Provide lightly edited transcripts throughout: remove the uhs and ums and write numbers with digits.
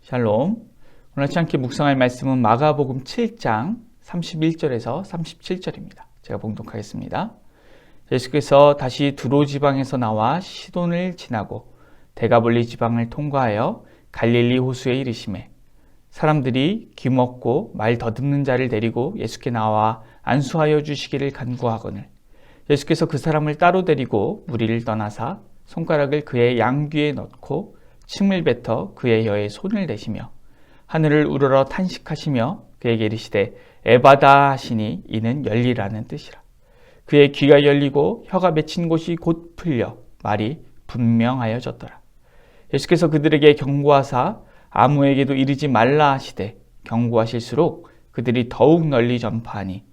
샬롬. 오늘같이 함께 묵상할 말씀은 마가복음 7장 31절에서 37절입니다. 제가 봉독하겠습니다. 예수께서 다시 두로 지방에서 나와 시돈을 지나고 데가볼리 지방을 통과하여 갈릴리 호수에 이르시매 사람들이 귀먹고 말 더듬는 자를 데리고 예수께 나와 안수하여 주시기를 간구하거늘 예수께서 그 사람을 따로 데리고 무리를 떠나사 손가락을 그의 양귀에 넣고 침을 뱉어 그의 혀에 손을 대시며 하늘을 우러러 탄식하시며 그에게 이르시되 에바다 하시니 이는 열리라는 뜻이라. 그의 귀가 열리고 혀가 맺힌 곳이 곧 풀려 말이 분명하여졌더라. 예수께서 그들에게 경고하사 아무에게도 이르지 말라 하시되 경고하실수록 그들이 더욱 널리 전파하니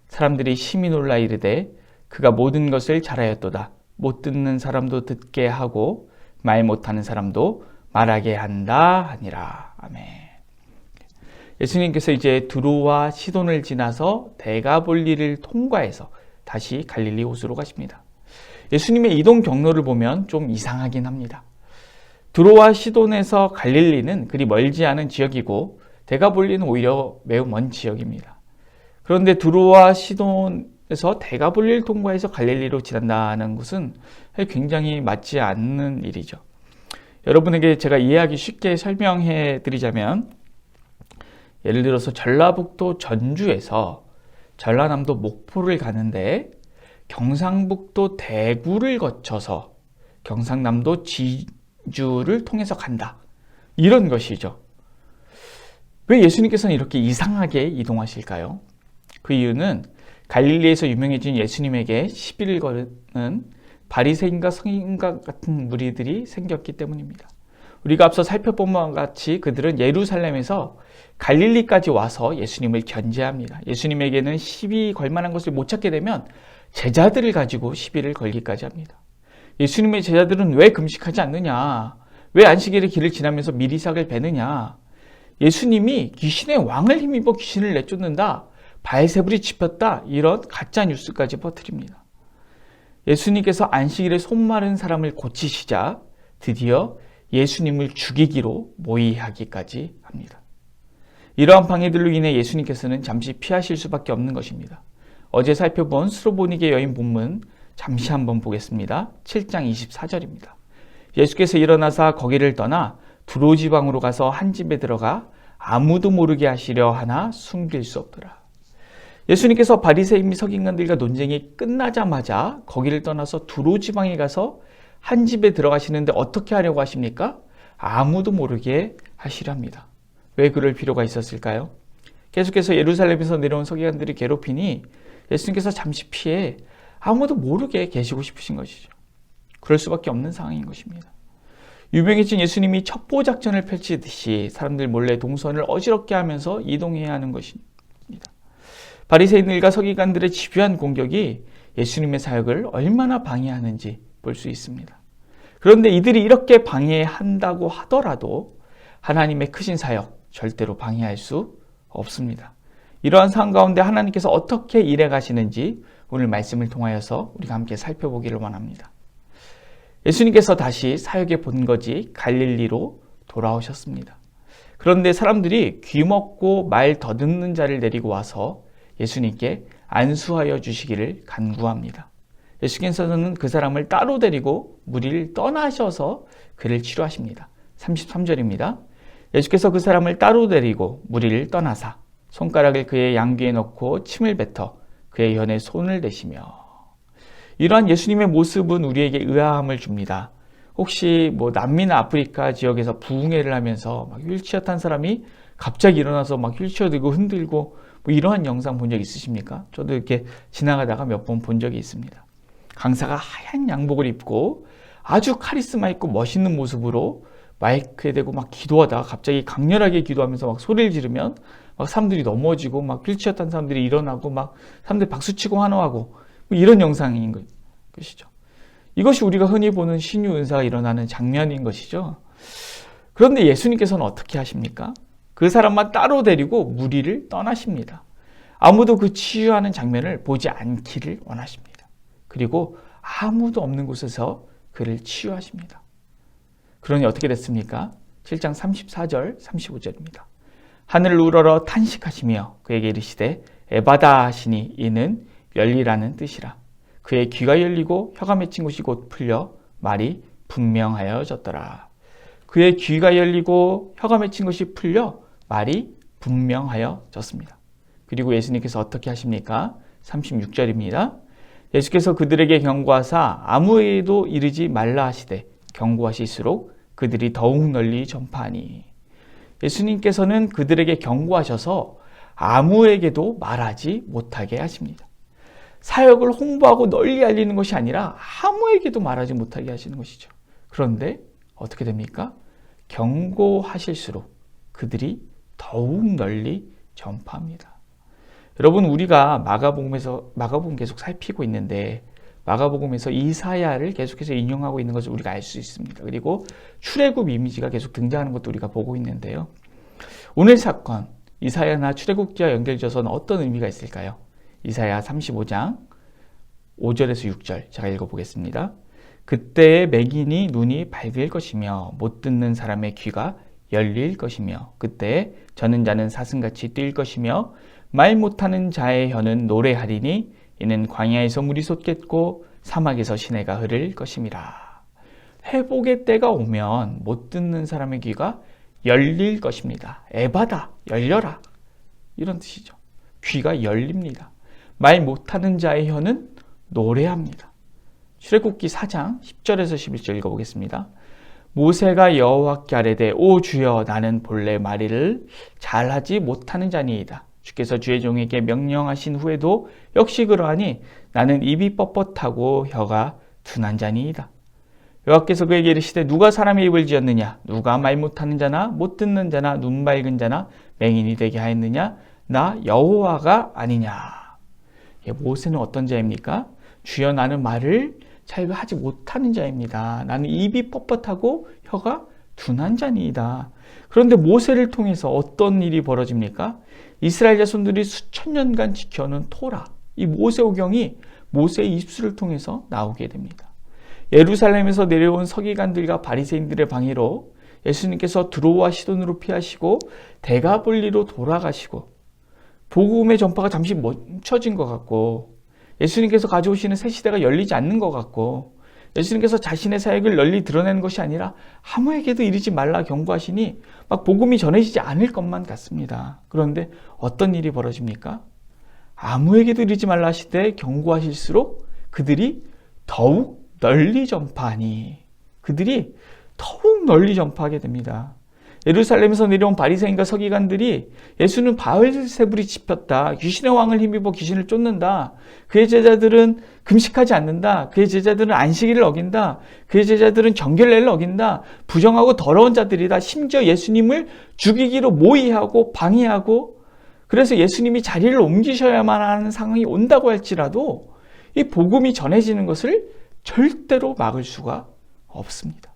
사람들이 심히 놀라 이르되 그가 모든 것을 잘하였도다. 못 듣는 사람도 듣게 하고 말 못하는 사람도 말하게 한다 하니라. 아멘. 예수님께서 이제 두로와 시돈을 지나서 데가볼리를 통과해서 다시 갈릴리 호수로 가십니다. 예수님의 이동 경로를 보면 좀 이상하긴 합니다. 두로와 시돈에서 갈릴리는 그리 멀지 않은 지역이고 데가볼리는 오히려 매우 먼 지역입니다. 그런데 두로와 시돈에서 데가볼리를 통과해서 갈릴리로 지난다는 것은 굉장히 맞지 않는 일이죠. 여러분에게 제가 이해하기 쉽게 설명해 드리자면 예를 들어서 전라북도 전주에서 전라남도 목포를 가는데 경상북도 대구를 거쳐서 경상남도 지주를 통해서 간다. 이런 것이죠. 왜 예수님께서는 이렇게 이상하게 이동하실까요? 그 이유는 갈릴리에서 유명해진 예수님에게 시비를 거는 바리새인과 성인과 같은 무리들이 생겼기 때문입니다. 우리가 앞서 살펴본 바와 같이 그들은 예루살렘에서 갈릴리까지 와서 예수님을 견제합니다. 예수님에게는 시비 걸 만한 것을 못 찾게 되면 제자들을 가지고 시비를 걸기까지 합니다. 예수님의 제자들은 왜 금식하지 않느냐? 왜 안식일의 길을 지나면서 미리삭을 베느냐? 예수님이 귀신의 왕을 힘입어 귀신을 내쫓는다. 바알세불이 짚었다. 이런 가짜 뉴스까지 퍼뜨립니다. 예수님께서 안식일에 손마른 사람을 고치시자 드디어 예수님을 죽이기로 모의하기까지 합니다. 이러한 방해들로 인해 예수님께서는 잠시 피하실 수밖에 없는 것입니다. 어제 살펴본 스로보니게 여인 본문 잠시 한번 보겠습니다. 7장 24절입니다. 예수께서 일어나사 거기를 떠나 두로 지방으로 가서 한 집에 들어가 아무도 모르게 하시려 하나 숨길 수 없더라. 예수님께서 바리새인 및 서기관들과 논쟁이 끝나자마자 거기를 떠나서 두로 지방에 가서 한 집에 들어가시는데 어떻게 하려고 하십니까? 아무도 모르게 하시랍니다. 왜 그럴 필요가 있었을까요? 계속해서 예루살렘에서 내려온 서기관들이 괴롭히니 예수님께서 잠시 피해 아무도 모르게 계시고 싶으신 것이죠. 그럴 수밖에 없는 상황인 것입니다. 유명해진 예수님이 첩보작전을 펼치듯이 사람들 몰래 동선을 어지럽게 하면서 이동해야 하는 것입니다. 바리새인들과 서기관들의 집요한 공격이 예수님의 사역을 얼마나 방해하는지 볼 수 있습니다. 그런데 이들이 이렇게 방해한다고 하더라도 하나님의 크신 사역 절대로 방해할 수 없습니다. 이러한 상황 가운데 하나님께서 어떻게 일해 가시는지 오늘 말씀을 통하여서 우리가 함께 살펴보기를 원합니다. 예수님께서 다시 사역의 본거지 갈릴리로 돌아오셨습니다. 그런데 사람들이 귀먹고 말 더듬는 자를 데리고 와서 예수님께 안수하여 주시기를 간구합니다. 예수께서는 그 사람을 따로 데리고 무리를 떠나셔서 그를 치료하십니다. 33절입니다. 예수께서 그 사람을 따로 데리고 무리를 떠나사 손가락을 그의 양귀에 넣고 침을 뱉어 그의 혀에 손을 대시며 이러한 예수님의 모습은 우리에게 의아함을 줍니다. 혹시 남미나 아프리카 지역에서 부흥회를 하면서 막 휠체어 탄 사람이 갑자기 일어나서 막 휠체어 들고 흔들고 이러한 영상 본 적 있으십니까? 저도 이렇게 지나가다가 몇 번 본 적이 있습니다. 강사가 하얀 양복을 입고 아주 카리스마 있고 멋있는 모습으로 마이크에 대고 막 기도하다가 갑자기 강렬하게 기도하면서 막 소리를 지르면 막 사람들이 넘어지고 막 휠체어 탄 사람들이 일어나고 막 사람들이 박수치고 환호하고 이런 영상인 것이죠. 이것이 우리가 흔히 보는 신유 은사가 일어나는 장면인 것이죠. 그런데 예수님께서는 어떻게 하십니까? 그 사람만 따로 데리고 무리를 떠나십니다. 아무도 그 치유하는 장면을 보지 않기를 원하십니다. 그리고 아무도 없는 곳에서 그를 치유하십니다. 그러니 어떻게 됐습니까? 7장 34절, 35절입니다. 하늘을 우러러 탄식하시며 그에게 이르시되 에바다 하시니 이는 열리라는 뜻이라. 그의 귀가 열리고 혀가 맺힌 곳이 곧 풀려 말이 분명하여졌더라. 그의 귀가 열리고 혀가 맺힌 것이 풀려 말이 분명하여졌습니다. 그리고 예수님께서 어떻게 하십니까? 36절입니다. 예수께서 그들에게 경고하사 아무에게도 이르지 말라 하시되 경고하실수록 그들이 더욱 널리 전파하니. 예수님께서는 그들에게 경고하셔서 아무에게도 말하지 못하게 하십니다. 사역을 홍보하고 널리 알리는 것이 아니라 아무에게도 말하지 못하게 하시는 것이죠. 그런데 어떻게 됩니까? 경고하실수록 그들이 더욱 널리 전파합니다. 여러분, 우리가 마가복음 계속 살피고 있는데 마가복음에서 이사야를 계속해서 인용하고 있는 것을 우리가 알 수 있습니다. 그리고 출애굽 이미지가 계속 등장하는 것도 우리가 보고 있는데요. 오늘 사건, 이사야나 출애굽기와 연결져서는 어떤 의미가 있을까요? 이사야 35장 5절에서 6절 제가 읽어보겠습니다. 그때의 맹인이 눈이 밝을 것이며 못 듣는 사람의 귀가 열릴 것이며 그때에 저는 자는 사슴같이 뛸 것이며 말 못하는 자의 혀는 노래하리니 이는 광야에서 물이 솟겠고 사막에서 시내가 흐를 것임이라. 회복의 때가 오면 못 듣는 사람의 귀가 열릴 것입니다. 에바다, 열려라, 이런 뜻이죠. 귀가 열립니다. 말 못하는 자의 혀는 노래합니다. 출애굽기 4장 10절에서 11절 읽어보겠습니다. 모세가 여호와께 아뢰되 오 주여 나는 본래 말을 잘하지 못하는 자니이다. 주께서 주의 종에게 명령하신 후에도 역시 그러하니 나는 입이 뻣뻣하고 혀가 둔한 자니이다. 여호와께서 그에게 이르시되 누가 사람의 입을 지었느냐? 누가 말 못하는 자나 못 듣는 자나 눈 밝은 자나 맹인이 되게 하였느냐? 나 여호와가 아니냐. 모세는 어떤 자입니까? 주여 나는 말을 잘 하지 못하는 자입니다. 나는 입이 뻣뻣하고 혀가 둔한 자니이다. 그런데 모세를 통해서 어떤 일이 벌어집니까? 이스라엘 자손들이 수천 년간 지켜오는 토라, 이 모세오경이 모세의 입술을 통해서 나오게 됩니다. 예루살렘에서 내려온 서기관들과 바리새인들의 방해로 예수님께서 두로와 시돈으로 피하시고 대가볼리로 돌아가시고 복음의 전파가 잠시 멈춰진 것 같고 예수님께서 가져오시는 새 시대가 열리지 않는 것 같고 예수님께서 자신의 사역을 널리 드러내는 것이 아니라 아무에게도 이르지 말라 경고하시니 막 복음이 전해지지 않을 것만 같습니다. 그런데 어떤 일이 벌어집니까? 아무에게도 이르지 말라 하시되 경고하실수록 그들이 더욱 널리 전파하니, 그들이 더욱 널리 전파하게 됩니다. 예루살렘에서 내려온 바리새인과 서기관들이 예수는 바알세불이 짚혔다, 귀신의 왕을 힘입어 귀신을 쫓는다, 그의 제자들은 금식하지 않는다, 그의 제자들은 안식일을 어긴다, 그의 제자들은 정결례를 어긴다, 부정하고 더러운 자들이다, 심지어 예수님을 죽이기로 모의하고 방해하고, 그래서 예수님이 자리를 옮기셔야만 하는 상황이 온다고 할지라도 이 복음이 전해지는 것을 절대로 막을 수가 없습니다.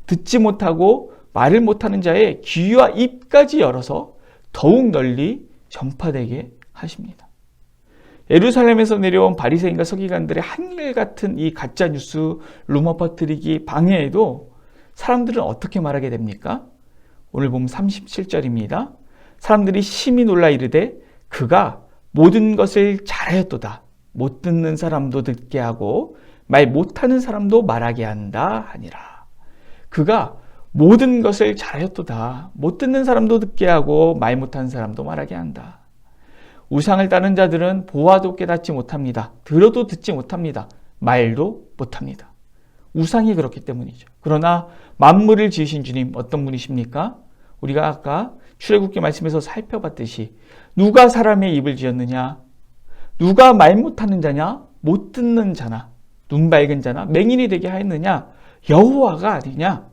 듣지 못하고 말을 못하는 자의 귀와 입까지 열어서 더욱 널리 전파되게 하십니다. 예루살렘에서 내려온 바리새인과 서기관들의 한결같은 이 가짜 뉴스, 루머 퍼뜨리기, 방해에도 사람들은 어떻게 말하게 됩니까? 오늘 보면 37절입니다. 사람들이 심히 놀라 이르되 그가 모든 것을 잘하였도다. 못 듣는 사람도 듣게 하고 말 못하는 사람도 말하게 한다 하니라. 그가 모든 것을 잘하였도다. 못 듣는 사람도 듣게 하고 말 못하는 사람도 말하게 한다. 우상을 따른 자들은 보아도 깨닫지 못합니다. 들어도 듣지 못합니다. 말도 못합니다. 우상이 그렇기 때문이죠. 그러나 만물을 지으신 주님 어떤 분이십니까? 우리가 아까 출애굽기 말씀에서 살펴봤듯이 누가 사람의 입을 지었느냐? 누가 말 못하는 자냐? 못 듣는 자나 눈 밝은 자나 맹인이 되게 하였느냐? 여호와가 아니냐?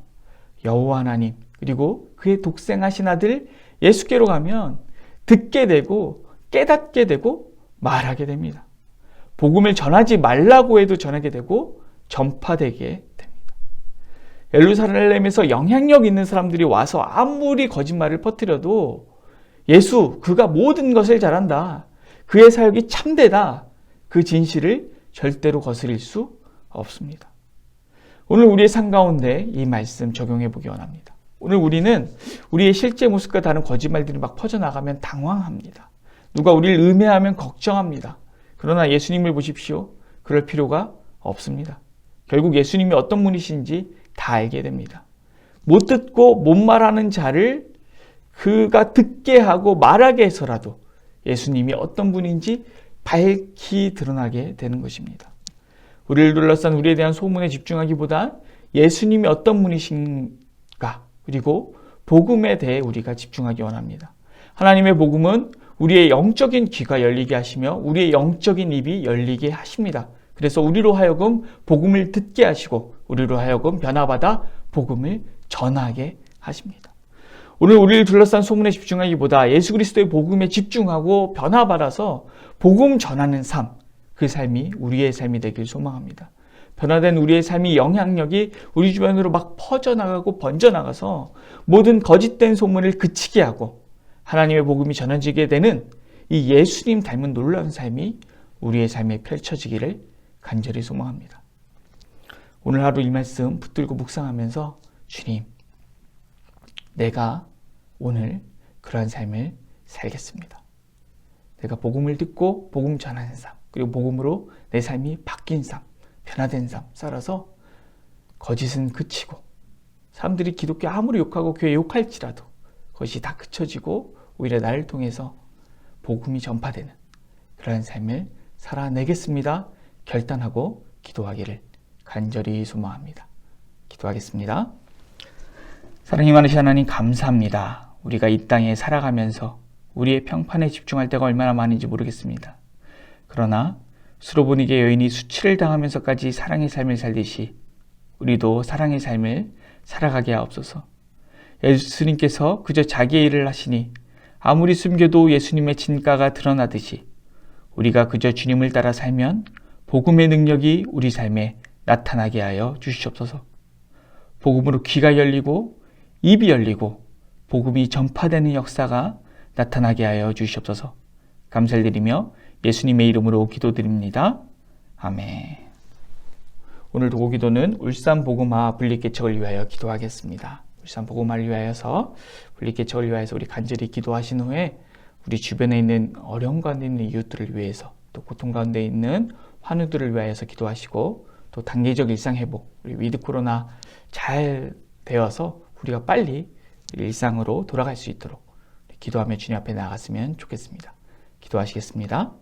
여호와 하나님, 그리고 그의 독생하신 아들 예수께로 가면 듣게 되고 깨닫게 되고 말하게 됩니다. 복음을 전하지 말라고 해도 전하게 되고 전파되게 됩니다. 예루살렘에서 영향력 있는 사람들이 와서 아무리 거짓말을 퍼뜨려도 예수, 그가 모든 것을 잘한다, 그의 사역이 참되다, 그 진실을 절대로 거스릴 수 없습니다. 오늘 우리의 삶 가운데 이 말씀 적용해 보기 원합니다. 오늘 우리는 우리의 실제 모습과 다른 거짓말들이 막 퍼져나가면 당황합니다. 누가 우리를 음해하면 걱정합니다. 그러나 예수님을 보십시오. 그럴 필요가 없습니다. 결국 예수님이 어떤 분이신지 다 알게 됩니다. 못 듣고 못 말하는 자를 그가 듣게 하고 말하게 해서라도 예수님이 어떤 분인지 밝히 드러나게 되는 것입니다. 우리를 둘러싼 우리에 대한 소문에 집중하기보다 예수님이 어떤 분이신가, 그리고 복음에 대해 우리가 집중하기 원합니다. 하나님의 복음은 우리의 영적인 귀가 열리게 하시며 우리의 영적인 입이 열리게 하십니다. 그래서 우리로 하여금 복음을 듣게 하시고 우리로 하여금 변화받아 복음을 전하게 하십니다. 오늘 우리를 둘러싼 소문에 집중하기보다 예수 그리스도의 복음에 집중하고 변화받아서 복음 전하는 삶, 그 삶이 우리의 삶이 되길 소망합니다. 변화된 우리의 삶이 영향력이 우리 주변으로 막 퍼져나가고 번져나가서 모든 거짓된 소문을 그치게 하고 하나님의 복음이 전해지게 되는 이 예수님 닮은 놀라운 삶이 우리의 삶에 펼쳐지기를 간절히 소망합니다. 오늘 하루 이 말씀 붙들고 묵상하면서 주님, 내가 오늘 그러한 삶을 살겠습니다. 내가 복음을 듣고 복음 전하는 삶, 그리고 복음으로 내 삶이 바뀐 삶, 변화된 삶 살아서 거짓은 그치고 사람들이 기독교 아무리 욕하고 교회 욕할지라도 그것이 다 그쳐지고 오히려 나를 통해서 복음이 전파되는 그러한 삶을 살아내겠습니다. 결단하고 기도하기를 간절히 소망합니다. 기도하겠습니다. 사랑이 많으신 하나님 감사합니다. 우리가 이 땅에 살아가면서 우리의 평판에 집중할 때가 얼마나 많은지 모르겠습니다. 그러나 수로보니게 여인이 수치를 당하면서까지 사랑의 삶을 살듯이 우리도 사랑의 삶을 살아가게 하옵소서. 예수님께서 그저 자기의 일을 하시니 아무리 숨겨도 예수님의 진가가 드러나듯이 우리가 그저 주님을 따라 살면 복음의 능력이 우리 삶에 나타나게 하여 주시옵소서. 복음으로 귀가 열리고 입이 열리고 복음이 전파되는 역사가 나타나게 하여 주시옵소서. 감사를 드리며 예수님의 이름으로 기도드립니다. 아멘. 오늘 도구기도는 울산복음화 분립개척을 위하여 기도하겠습니다. 울산복음화를 위하여서 분립개척을 위하여서 우리 간절히 기도하신 후에 우리 주변에 있는 어려움 가운데 있는 이웃들을 위해서 또 고통 가운데 있는 환우들을 위하여서 기도하시고 또 단계적 일상회복, 우리 위드 코로나 잘 되어서 우리가 빨리 일상으로 돌아갈 수 있도록 기도하며 주님 앞에 나아갔으면 좋겠습니다. 기도하시겠습니다.